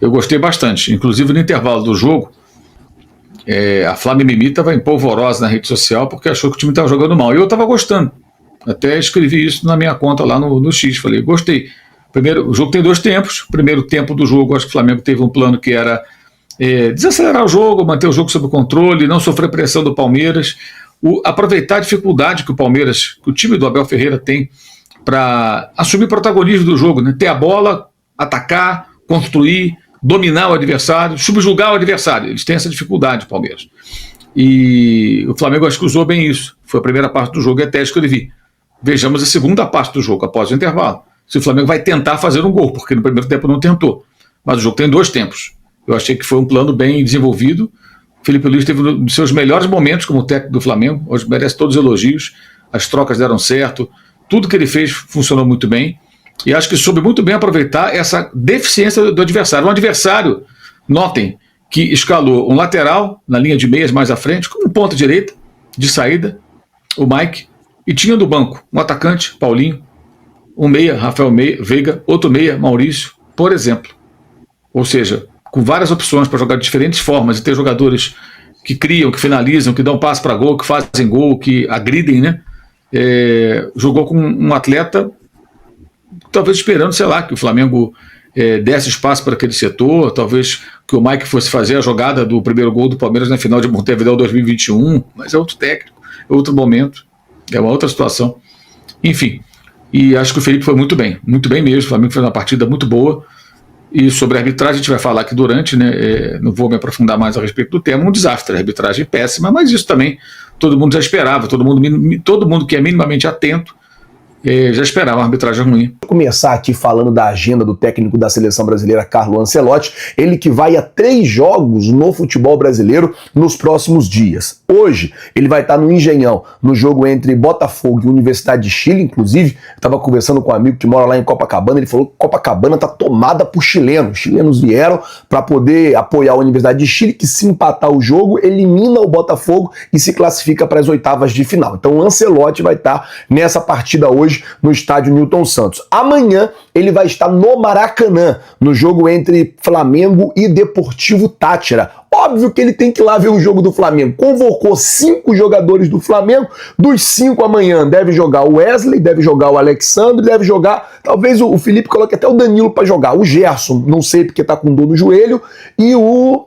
Eu gostei bastante. Inclusive, no intervalo do jogo, a Flávia Mimi estava empolvorosa na rede social porque achou que o time estava jogando mal. E eu estava gostando. Até escrevi isso na minha conta lá no X. Falei, gostei. O jogo tem 2 tempos. Primeiro tempo do jogo, acho que o Flamengo teve um plano que era desacelerar o jogo, manter o jogo sob controle, não sofrer pressão do Palmeiras, aproveitar a dificuldade que o time do Abel Ferreira tem para assumir protagonismo do jogo, né? Ter a bola, atacar, construir, dominar o adversário, subjugar o adversário. Eles têm essa dificuldade, o Palmeiras. E o Flamengo acho que usou bem isso. Foi a primeira parte do jogo e até escrevi. Vejamos a segunda parte do jogo, após o intervalo. Se o Flamengo vai tentar fazer um gol, porque no primeiro tempo não tentou. Mas o jogo tem 2 tempos. Eu achei que foi um plano bem desenvolvido. O Felipe Luiz teve um dos seus melhores momentos como técnico do Flamengo. Hoje merece todos os elogios. As trocas deram certo. Tudo que ele fez funcionou muito bem. E acho que soube muito bem aproveitar essa deficiência do adversário. Um adversário, notem, que escalou um lateral na linha de meias mais à frente, como um ponta direita de saída, o Mike, e tinha do banco um atacante, Paulinho, um meia, Rafael Veiga, outro meia, Maurício, por exemplo. Ou seja, com várias opções para jogar de diferentes formas e ter jogadores que criam, que finalizam, que dão passe para gol, que fazem gol, que agridem, né? Jogou com um atleta, talvez esperando, sei lá, que o Flamengo desse espaço para aquele setor, talvez que o Mike fosse fazer a jogada do primeiro gol do Palmeiras na final de Montevidéu 2021, mas é outro técnico, é outro momento, é uma outra situação. Enfim, e acho que o Felipe foi muito bem mesmo. O Flamengo fez uma partida muito boa. E sobre a arbitragem a gente vai falar aqui durante, né? Não vou me aprofundar mais a respeito do tema. Um desastre, a arbitragem péssima, mas isso também todo mundo já esperava. Todo mundo que é minimamente atento já esperava uma arbitragem ruim. Vou começar aqui falando da agenda do técnico da seleção brasileira, Carlo Ancelotti, ele que vai a 3 jogos no futebol brasileiro nos próximos dias. Hoje, ele vai estar no Engenhão, no jogo entre Botafogo e Universidade de Chile, inclusive, eu estava conversando com um amigo que mora lá em Copacabana, ele falou que Copacabana está tomada por chilenos. Os chilenos vieram para poder apoiar a Universidade de Chile, que se empatar o jogo, elimina o Botafogo e se classifica para as 8ª de final. Então o Ancelotti vai estar nessa partida hoje no estádio Newton Santos. Amanhã ele vai estar no Maracanã, no jogo entre Flamengo e Deportivo Táchira. Óbvio que ele tem que ir lá ver o jogo do Flamengo. Convocou 5 jogadores do Flamengo, dos 5 amanhã deve jogar o Wesley, deve jogar o Alexandre, deve jogar, talvez o Felipe coloque até o Danilo para jogar, o Gerson, não sei porque tá com dor no joelho, e o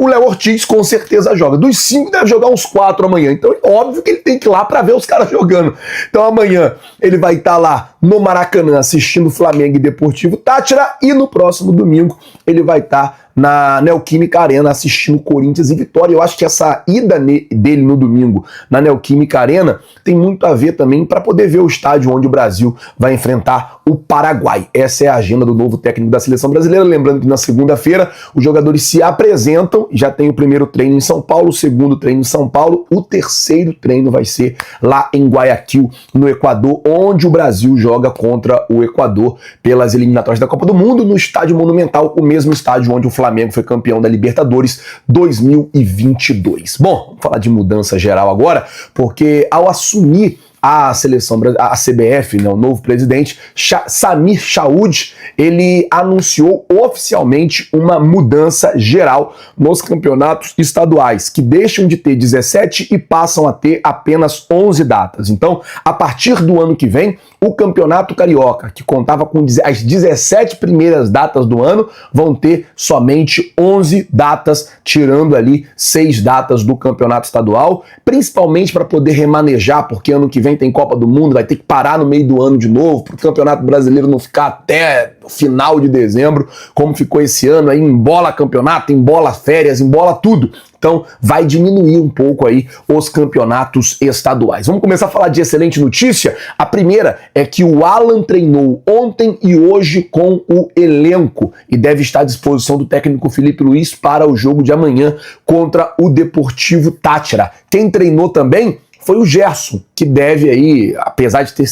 Léo Ortiz com certeza joga. Dos 5 deve jogar uns 4 amanhã. Então é óbvio que ele tem que ir lá para ver os caras jogando. Então amanhã ele vai estar lá no Maracanã assistindo Flamengo e Deportivo Táchira, e no próximo domingo ele vai estar na Neoquímica Arena assistindo Corinthians e Vitória. Eu acho que essa ida dele no domingo na Neoquímica Arena tem muito a ver também para poder ver o estádio onde o Brasil vai enfrentar o Paraguai. Essa é a agenda do novo técnico da seleção brasileira. Lembrando que na segunda-feira os jogadores se apresentam, já tem o primeiro treino em São Paulo, o segundo treino em São Paulo, o terceiro treino vai ser lá em Guayaquil, no Equador, onde o Brasil joga contra o Equador pelas eliminatórias da Copa do Mundo, no Estádio Monumental, o mesmo estádio onde o Flamengo foi campeão da Libertadores 2022. Bom, vamos falar de mudança geral agora, porque ao assumir a seleção, a CBF, né, o novo presidente, Samir Chaoud, ele anunciou oficialmente uma mudança geral nos campeonatos estaduais, que deixam de ter 17 e passam a ter apenas 11 datas. Então, a partir do ano que vem, o Campeonato Carioca, que contava com as 17 primeiras datas do ano, vão ter somente 11 datas, tirando ali 6 datas do Campeonato Estadual, principalmente para poder remanejar, porque ano que vem tem Copa do Mundo, vai ter que parar no meio do ano de novo, para o Campeonato Brasileiro não ficar até o final de dezembro, como ficou esse ano, aí embola campeonato, embola férias, embola tudo. Então vai diminuir um pouco aí os campeonatos estaduais. Vamos começar a falar de excelente notícia? A primeira é que o Alan treinou ontem e hoje com o elenco e deve estar à disposição do técnico Felipe Luiz para o jogo de amanhã contra o Deportivo Táchira. Quem treinou também foi o Gerson, que deve aí, apesar de ter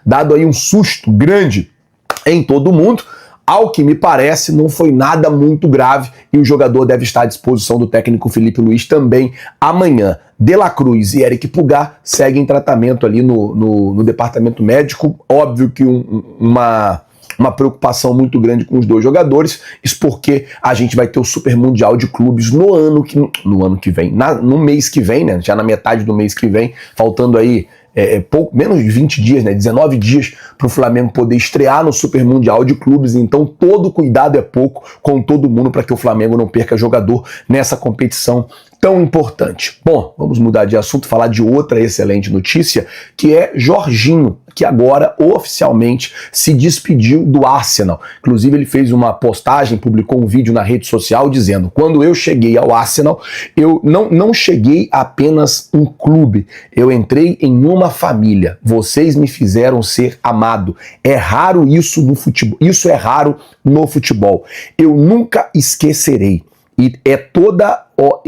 dado aí um susto grande em todo mundo, ao que me parece, não foi nada muito grave e o jogador deve estar à disposição do técnico Felipe Luiz também amanhã. De La Cruz e Eric Pulgar seguem tratamento ali no departamento médico. Óbvio que uma preocupação muito grande com os dois jogadores, isso porque a gente vai ter o Super Mundial de Clubes no ano que vem, no mês que vem, né? Já na metade do mês que vem, faltando aí pouco menos de 20 dias, né? 19 dias para o Flamengo poder estrear no Super Mundial de Clubes, então todo cuidado é pouco com todo mundo para que o Flamengo não perca jogador nessa competição tão importante. Bom, vamos mudar de assunto, falar de outra excelente notícia, que é Jorginho, que agora oficialmente se despediu do Arsenal. Inclusive ele fez uma postagem, publicou um vídeo na rede social dizendo: quando eu cheguei ao Arsenal, eu não cheguei apenas um clube, eu entrei em uma família. Vocês me fizeram ser amado. É raro isso no futebol. Isso é raro no futebol. Eu nunca esquecerei. E é toda honra,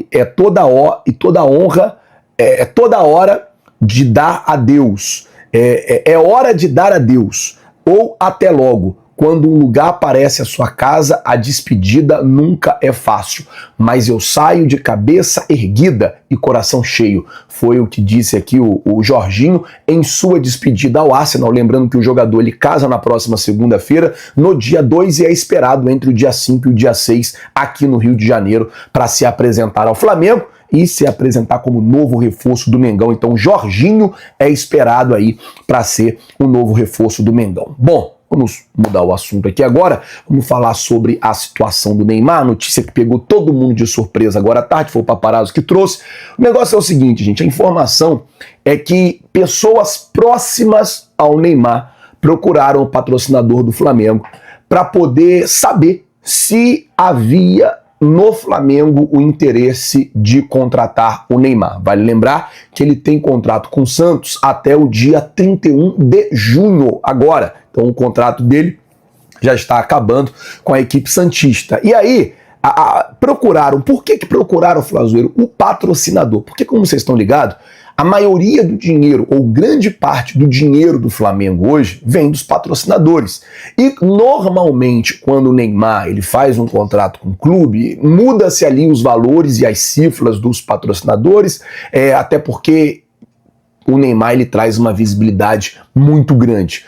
é toda hora de dar a Deus. É hora de dar a Deus. Ou até logo. Quando um lugar parece a sua casa, a despedida nunca é fácil. Mas eu saio de cabeça erguida e coração cheio. Foi o que disse aqui o Jorginho em sua despedida ao Arsenal. Lembrando que o jogador ele casa na próxima segunda-feira, no dia 2, e é esperado entre o dia 5 e o dia 6 aqui no Rio de Janeiro para se apresentar ao Flamengo e se apresentar como novo reforço do Mengão. Então Jorginho é esperado aí para ser o novo reforço do Mengão. Bom, vamos mudar o assunto aqui agora, vamos falar sobre a situação do Neymar, notícia que pegou todo mundo de surpresa agora à tarde, foi o Paparazzo que trouxe. O negócio é o seguinte, gente, a informação é que pessoas próximas ao Neymar procuraram o patrocinador do Flamengo para poder saber se havia no Flamengo o interesse de contratar o Neymar. Vale lembrar que ele tem contrato com o Santos até o dia 31 de junho agora. Então o contrato dele já está acabando com a equipe santista. E aí, procuraram. Por que procuraram, Flazoeiro? O patrocinador. Porque, como vocês estão ligados, a maioria do dinheiro, ou grande parte do dinheiro do Flamengo hoje, vem dos patrocinadores. E normalmente, quando o Neymar ele faz um contrato com o clube, muda-se ali os valores e as cifras dos patrocinadores, até porque o Neymar ele traz uma visibilidade muito grande.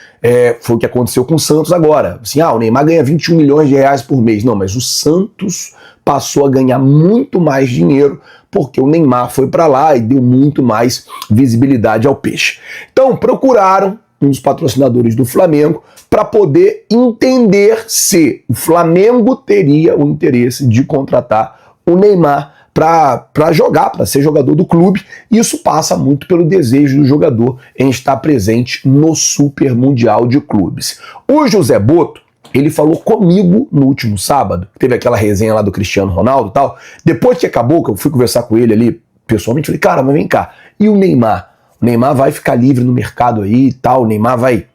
Foi o que aconteceu com o Santos agora. Assim, o Neymar ganha 21 milhões de reais por mês. Não, mas o Santos passou a ganhar muito mais dinheiro porque o Neymar foi para lá e deu muito mais visibilidade ao peixe. Então, procuraram um dos patrocinadores do Flamengo para poder entender se o Flamengo teria o interesse de contratar o Neymar para jogar, para ser jogador do clube. Isso passa muito pelo desejo do jogador em estar presente no Super Mundial de Clubes. O José Boto, ele falou comigo no último sábado, teve aquela resenha lá do Cristiano Ronaldo e tal. Depois que acabou, que eu fui conversar com ele ali pessoalmente, falei, cara, mas vem cá, e o Neymar? O Neymar vai ficar livre no mercado aí e tal, o Neymar vai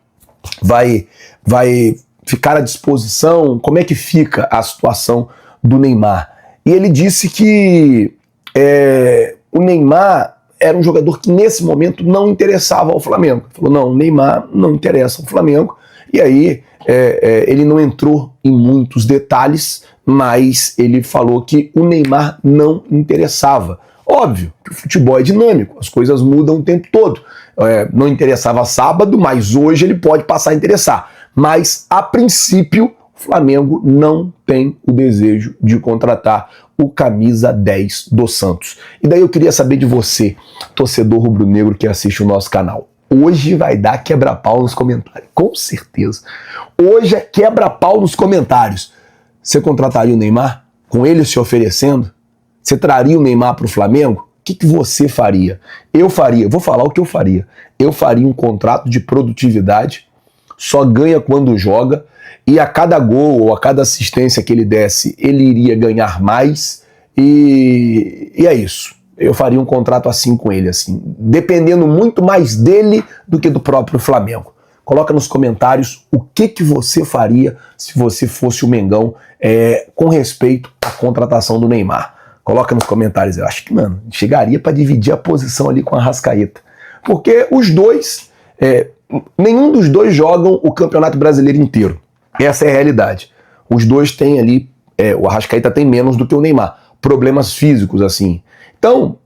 ficar à disposição? Como é que fica a situação do Neymar? E ele disse que o Neymar era um jogador que nesse momento não interessava ao Flamengo. Ele falou, não, o Neymar não interessa ao Flamengo. E aí ele não entrou em muitos detalhes, mas ele falou que o Neymar não interessava. Óbvio que o futebol é dinâmico, as coisas mudam o tempo todo. Não interessava sábado, mas hoje ele pode passar a interessar. Mas, a princípio, o Flamengo não tem o desejo de contratar o camisa 10 do Santos. E daí eu queria saber de você, torcedor rubro-negro que assiste o nosso canal. Hoje vai dar quebra-pau nos comentários, com certeza. Hoje é quebra-pau nos comentários. Você contrataria o Neymar? Com ele se oferecendo? Você traria o Neymar para o Flamengo? O que você faria? Eu faria, vou falar o que eu faria. Eu faria um contrato de produtividade, só ganha quando joga, e a cada gol ou a cada assistência que ele desse, ele iria ganhar mais, e é isso. Eu faria um contrato assim com ele, assim, dependendo muito mais dele do que do próprio Flamengo. Coloca nos comentários o que você faria se você fosse o Mengão com respeito à contratação do Neymar. Coloca nos comentários. Eu acho que, mano, chegaria para dividir a posição ali com a Arrascaeta. Porque os dois, nenhum dos dois jogam o Campeonato Brasileiro inteiro. Essa é a realidade. Os dois têm ali, o Arrascaeta tem menos do que o Neymar. Problemas físicos, assim. Então,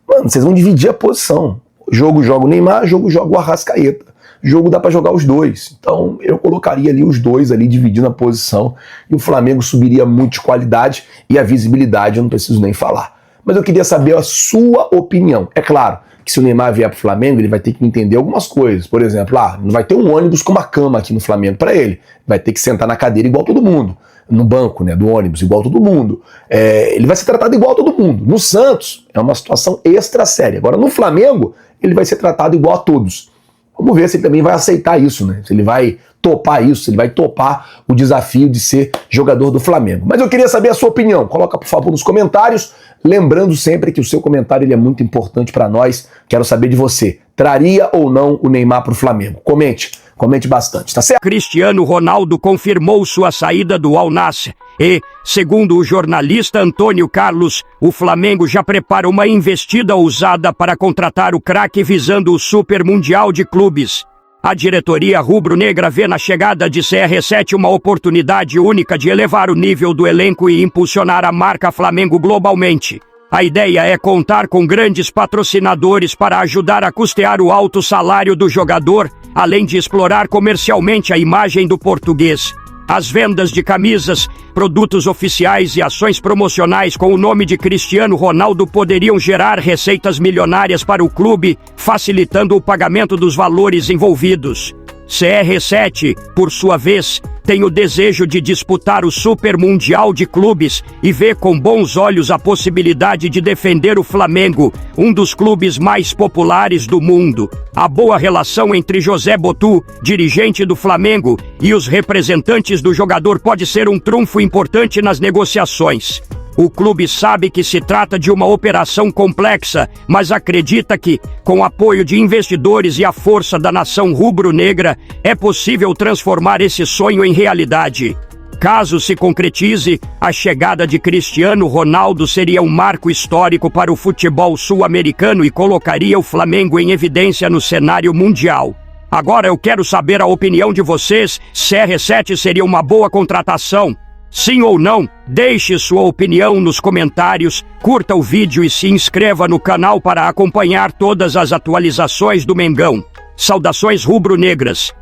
mano, vocês vão dividir a posição. Jogo joga o Neymar, jogo joga o Arrascaeta. jogo dá para jogar os dois. Então eu colocaria ali os dois ali dividindo a posição e o Flamengo subiria muito de qualidade e a visibilidade eu não preciso nem falar. Mas eu queria saber a sua opinião. É claro que se o Neymar vier pro Flamengo, ele vai ter que entender algumas coisas. Por exemplo, não vai ter um ônibus com uma cama aqui no Flamengo para ele. Vai ter que sentar na cadeira igual todo mundo. No banco, né, do ônibus, igual todo mundo. Ele vai ser tratado igual todo mundo. No Santos, é uma situação extra séria. Agora, no Flamengo, ele vai ser tratado igual a todos. Vamos ver se ele também vai aceitar isso, né? Se ele vai topar isso, se ele vai topar o desafio de ser jogador do Flamengo. Mas eu queria saber a sua opinião. Coloca, por favor, nos comentários. Lembrando sempre que o seu comentário ele é muito importante para nós. Quero saber de você. Traria ou não o Neymar para o Flamengo? Comente bastante, tá certo? Cristiano Ronaldo confirmou sua saída do Al Nassr e, segundo o jornalista Antônio Carlos, o Flamengo já prepara uma investida ousada para contratar o craque visando o Super Mundial de Clubes. A diretoria rubro-negra vê na chegada de CR7 uma oportunidade única de elevar o nível do elenco e impulsionar a marca Flamengo globalmente. A ideia é contar com grandes patrocinadores para ajudar a custear o alto salário do jogador, além de explorar comercialmente a imagem do português. As vendas de camisas, produtos oficiais e ações promocionais com o nome de Cristiano Ronaldo poderiam gerar receitas milionárias para o clube, facilitando o pagamento dos valores envolvidos. CR7, por sua vez, tem o desejo de disputar o Super Mundial de Clubes e vê com bons olhos a possibilidade de defender o Flamengo, um dos clubes mais populares do mundo. A boa relação entre José Botu, dirigente do Flamengo, e os representantes do jogador pode ser um trunfo importante nas negociações. O clube sabe que se trata de uma operação complexa, mas acredita que, com o apoio de investidores e a força da nação rubro-negra, é possível transformar esse sonho em realidade. Caso se concretize, a chegada de Cristiano Ronaldo seria um marco histórico para o futebol sul-americano e colocaria o Flamengo em evidência no cenário mundial. Agora eu quero saber a opinião de vocês. CR7 seria uma boa contratação? Sim ou não? Deixe sua opinião nos comentários, curta o vídeo e se inscreva no canal para acompanhar todas as atualizações do Mengão. Saudações rubro-negras!